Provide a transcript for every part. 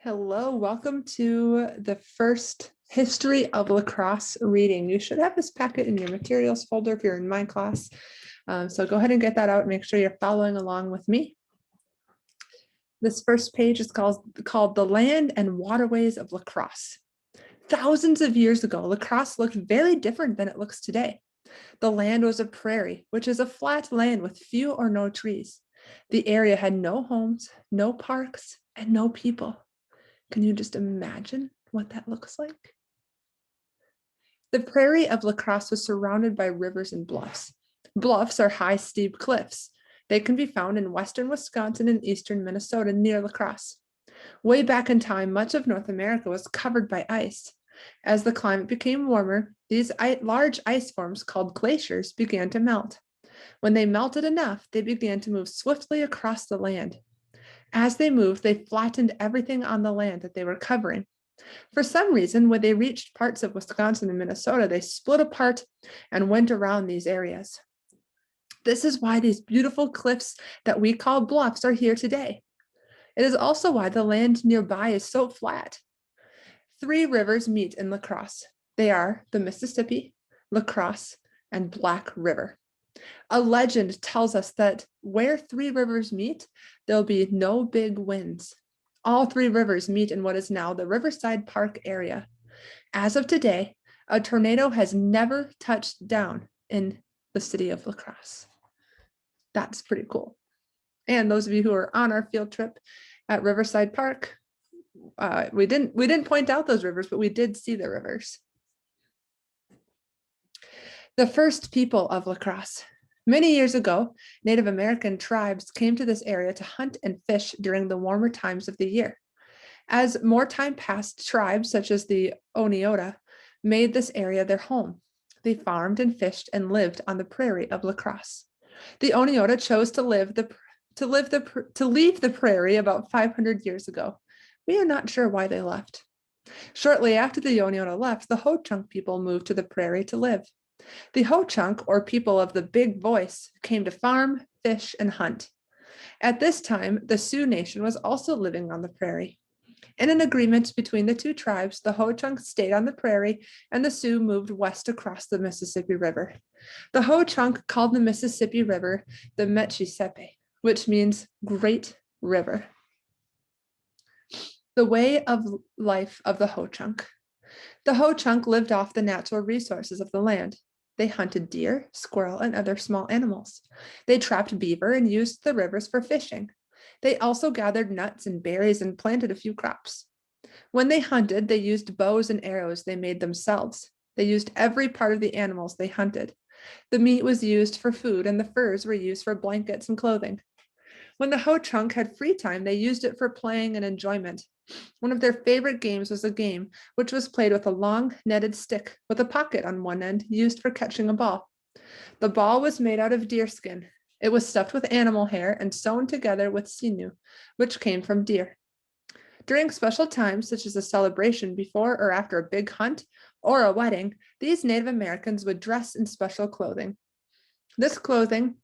Hello, welcome to the first History of Lacrosse reading. You should have this packet in your materials folder if you're in my class. So go ahead and get that out and make sure you're following along with me. This first page is called The Land and Waterways of Lacrosse. Thousands of years ago, Lacrosse looked very different than it looks today. The land was a prairie, which is a flat land with few or no trees. The area had no homes, no parks, and no people. Can you just imagine what that looks like? The prairie of Lacrosse was surrounded by rivers and bluffs. Bluffs are high, steep cliffs. They can be found in western Wisconsin and eastern Minnesota near Lacrosse. Way back in time, much of North America was covered by ice. As the climate became warmer, these large ice forms called glaciers began to melt. When they melted enough, they began to move swiftly across the land. As they moved, they flattened everything on the land that they were covering. For some reason, when they reached parts of Wisconsin and Minnesota, they split apart and went around these areas. This is why these beautiful cliffs that we call bluffs are here today. It is also why the land nearby is so flat. Three rivers meet in Lacrosse. They are the Mississippi, Lacrosse, and Black River. A legend tells us that where three rivers meet, there'll be no big winds. All three rivers meet in what is now the Riverside Park area. As of today, a tornado has never touched down in the city of Lacrosse. That's pretty cool. And those of you who are on our field trip at Riverside Park, we didn't point out those rivers, but we did see the rivers. The first people of Lacrosse. Many years ago, Native American tribes came to this area to hunt and fish during the warmer times of the year. As more time passed, tribes such as the Oneota made this area their home. They farmed and fished and lived on the prairie of Lacrosse. The Oneota chose to leave the prairie about 500 years ago. We are not sure why they left. Shortly after the Oneota left, the Ho-Chunk people moved to the prairie to live. The Ho-Chunk, or people of the big voice, came to farm, fish, and hunt. At this time, the Sioux Nation was also living on the prairie. In an agreement between the two tribes, the Ho-Chunk stayed on the prairie and the Sioux moved west across the Mississippi River. The Ho-Chunk called the Mississippi River the Mechisepe, which means Great River. The way of life of the Ho-Chunk. The Ho-Chunk lived off the natural resources of the land. They hunted deer, squirrel, and other small animals. They trapped beaver and used the rivers for fishing. They also gathered nuts and berries and planted a few crops. When they hunted, they used bows and arrows they made themselves. They used every part of the animals they hunted. The meat was used for food and the furs were used for blankets and clothing. When the Ho-Chunk had free time, they used it for playing and enjoyment. One of their favorite games was a game which was played with a long netted stick with a pocket on one end used for catching a ball. The ball was made out of deerskin. It was stuffed with animal hair and sewn together with sinew, which came from deer. During special times, such as a celebration before or after a big hunt or a wedding, these Native Americans would dress in special clothing. This clothing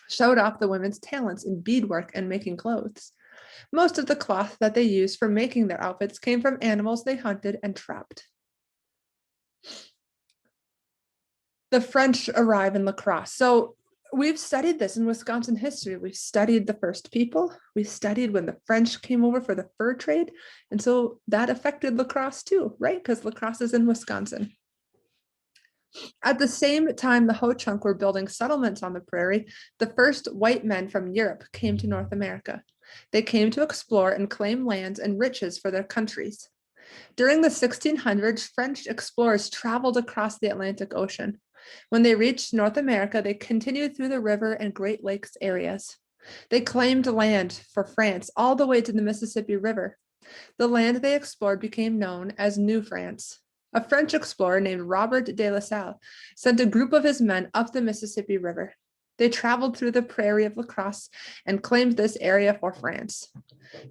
showed off the women's talents in beadwork and making clothes. Most of the cloth that they used for making their outfits came from animals they hunted and trapped. The French arrive in Lacrosse. So we've studied this in Wisconsin history. We've studied the first people. We studied when the French came over for the fur trade. And so that affected Lacrosse too, right? Because Lacrosse is in Wisconsin. At the same time the Ho-Chunk were building settlements on the prairie, the first white men from Europe came to North America. They came to explore and claim lands and riches for their countries. During the 1600s, French explorers traveled across the Atlantic Ocean. When they reached North America, they continued through the river and Great Lakes areas. They claimed land for France all the way to the Mississippi River. The land they explored became known as New France. A French explorer named Robert de La Salle sent a group of his men up the Mississippi River. They traveled through the prairie of Lacrosse and claimed this area for France.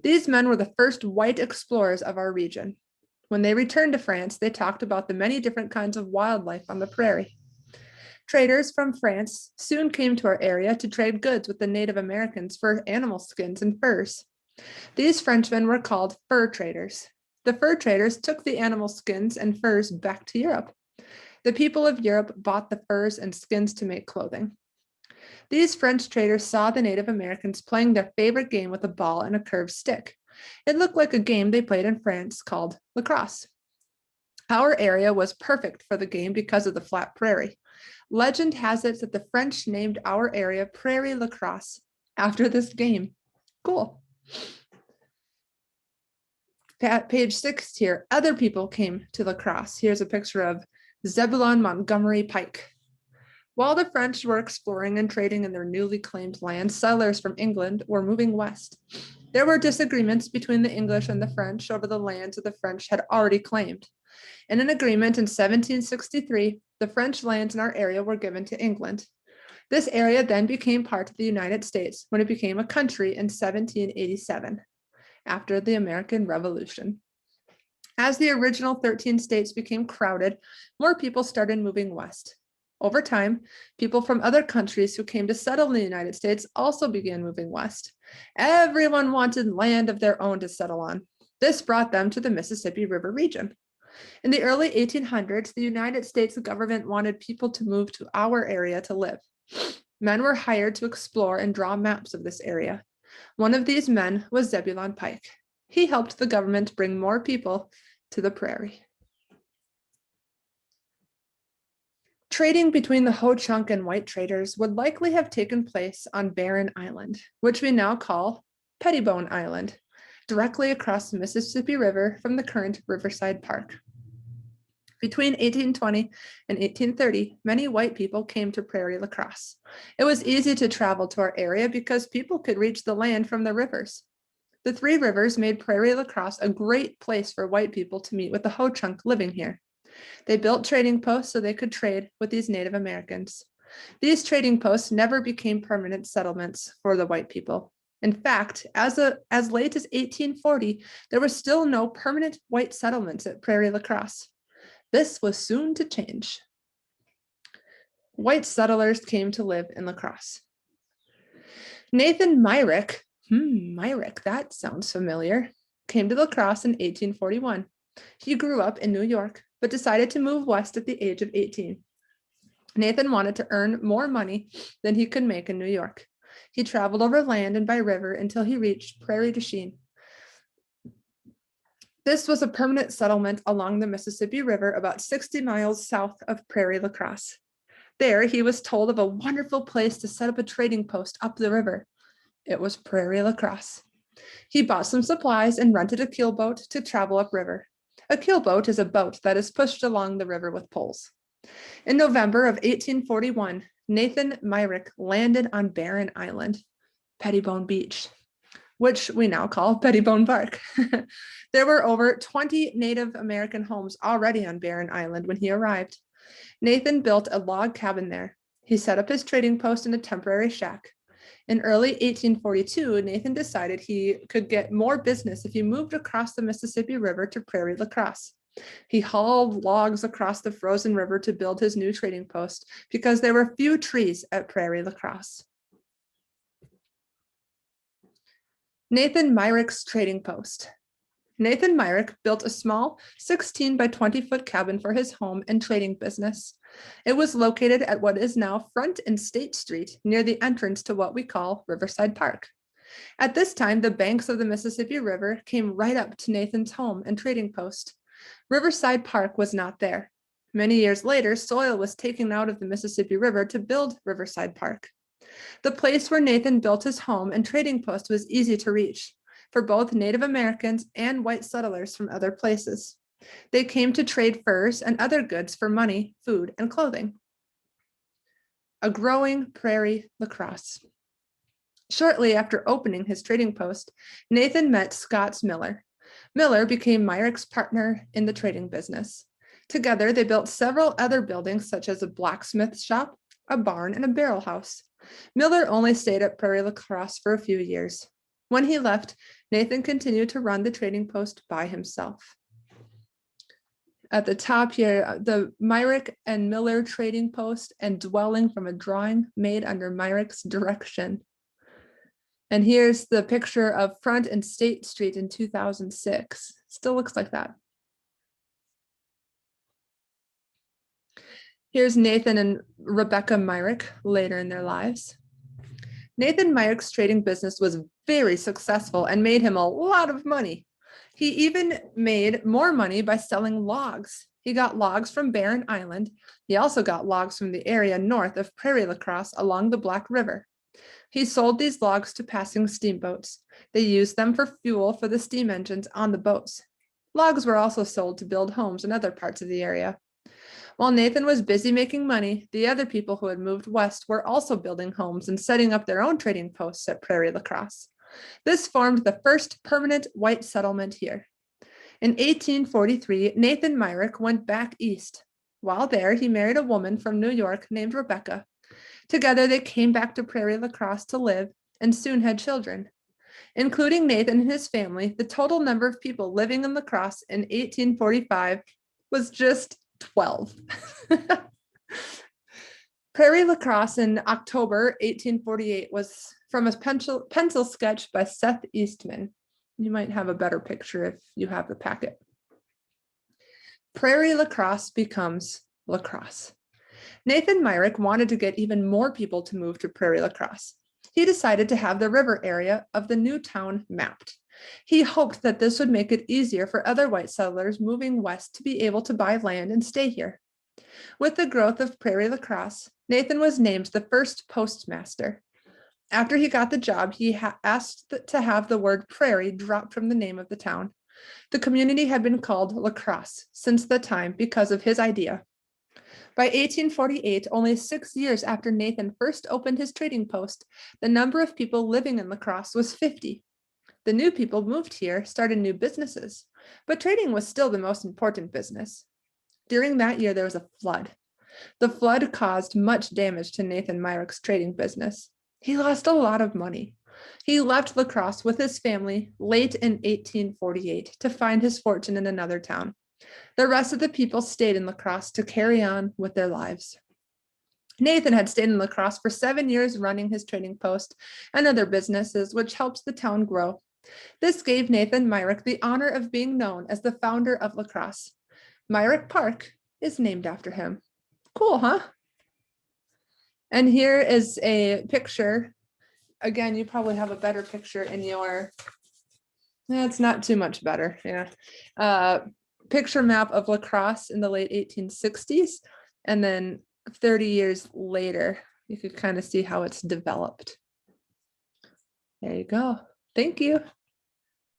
These men were the first white explorers of our region. When they returned to France, they talked about the many different kinds of wildlife on the prairie. Traders from France soon came to our area to trade goods with the Native Americans for animal skins and furs. These Frenchmen were called fur traders. The fur traders took the animal skins and furs back to Europe. The people of Europe bought the furs and skins to make clothing. These French traders saw the Native Americans playing their favorite game with a ball and a curved stick. It looked like a game they played in France called lacrosse. Our area was perfect for the game because of the flat prairie. Legend has it that the French named our area Prairie Lacrosse after this game. Cool. At page 6 here, other people came to lacrosse. Here's a picture of Zebulon Montgomery Pike. While the French were exploring and trading in their newly claimed land, settlers from England were moving west. There were disagreements between the English and the French over the lands that the French had already claimed. In an agreement in 1763, the French lands in our area were given to England. This area then became part of the United States when it became a country in 1787, after the American Revolution. As the original 13 states became crowded, more people started moving west. Over time, people from other countries who came to settle in the United States also began moving west. Everyone wanted land of their own to settle on. This brought them to the Mississippi River region. In the early 1800s, the United States government wanted people to move to our area to live. Men were hired to explore and draw maps of this area. One of these men was Zebulon Pike. He helped the government bring more people to the prairie. Trading between the Ho-Chunk and white traders would likely have taken place on Barren Island, which we now call Pettibone Island, directly across the Mississippi River from the current Riverside Park. Between 1820 and 1830, many white people came to Prairie Lacrosse. It was easy to travel to our area because people could reach the land from the rivers. The three rivers made Prairie Lacrosse a great place for white people to meet with the Ho-Chunk living here. They built trading posts so they could trade with these Native Americans. These trading posts never became permanent settlements for the white people. In fact, as late as 1840, there were still no permanent white settlements at Prairie Lacrosse. This was soon to change. White settlers came to live in Lacrosse. Nathan Myrick, Myrick, that sounds familiar, came to Lacrosse in 1841. He grew up in New York, but decided to move west at the age of 18. Nathan wanted to earn more money than he could make in New York. He traveled over land and by river until he reached Prairie du Chien. This was a permanent settlement along the Mississippi River about 60 miles south of Prairie Lacrosse. There, he was told of a wonderful place to set up a trading post up the river. It was Prairie Lacrosse. He bought some supplies and rented a keelboat to travel upriver. A keelboat is a boat that is pushed along the river with poles. In November of 1841, Nathan Myrick landed on Barren Island, Pettibone Beach, which we now call Pettibone Park. There were over 20 Native American homes already on Barren Island when he arrived. Nathan built a log cabin there. He set up his trading post in a temporary shack. In early 1842, Nathan decided he could get more business if he moved across the Mississippi River to Prairie Lacrosse. He hauled logs across the frozen river to build his new trading post because there were few trees at Prairie Lacrosse. Nathan Myrick's trading post. Nathan Myrick built a small 16 by 20 foot cabin for his home and trading business. It was located at what is now Front and State Street, near the entrance to what we call Riverside Park. At this time, the banks of the Mississippi River came right up to Nathan's home and trading post. Riverside Park was not there. Many years later, soil was taken out of the Mississippi River to build Riverside Park. The place where Nathan built his home and trading post was easy to reach for both Native Americans and white settlers from other places. They came to trade furs and other goods for money, food, and clothing. A growing Prairie Lacrosse. Shortly after opening his trading post, Nathan met Scott Miller. Miller became Myrick's partner in the trading business. Together, they built several other buildings, such as a blacksmith shop, a barn, and a barrel house. Miller only stayed at Prairie Lacrosse for a few years. When he left, Nathan continued to run the trading post by himself. At the top here, the Myrick and Miller trading post and dwelling from a drawing made under Myrick's direction. And here's the picture of Front and State Street in 2006. Still looks like that. Here's Nathan and Rebecca Myrick later in their lives. Nathan Myrick's trading business was very successful and made him a lot of money. He even made more money by selling logs. He got logs from Barren Island. He also got logs from the area north of Prairie La Crosse along the Black River. He sold these logs to passing steamboats. They used them for fuel for the steam engines on the boats. Logs were also sold to build homes in other parts of the area. While Nathan was busy making money, the other people who had moved west were also building homes and setting up their own trading posts at Prairie La Crosse. This formed the first permanent white settlement here. In 1843, Nathan Myrick went back east. While there, he married a woman from New York named Rebecca. Together, they came back to Prairie La Crosse to live and soon had children. Including Nathan and his family, the total number of people living in La Crosse in 1845 was just 12. Prairie La Crosse in October 1848 was from a pencil sketch by Seth Eastman. You might have a better picture if you have the packet. Prairie La Crosse becomes La Crosse. Nathan Myrick wanted to get even more people to move to Prairie La Crosse. He decided to have the river area of the new town mapped. He hoped that this would make it easier for other white settlers moving west to be able to buy land and stay here. With the growth of Prairie La Crosse, Nathan was named the first postmaster. After he got the job, he asked to have the word prairie dropped from the name of the town. The community had been called La Crosse since the time because of his idea. By 1848, only 6 years after Nathan first opened his trading post, the number of people living in La Crosse was 50. The new people moved here, started new businesses, but trading was still the most important business. During that year, there was a flood. The flood caused much damage to Nathan Myrick's trading business. He lost a lot of money. He left La Crosse with his family late in 1848 to find his fortune in another town. The rest of the people stayed in La Crosse to carry on with their lives. Nathan had stayed in La Crosse for 7 years running his trading post and other businesses, which helped the town grow. This gave Nathan Myrick the honor of being known as the founder of La Crosse. Myrick Park is named after him. Cool, huh? And here is a picture. Again, you probably have a better picture in your, it's not too much better, yeah. Picture map of La Crosse in the late 1860s. And then 30 years later, you could kind of see how it's developed. There you go. Thank you.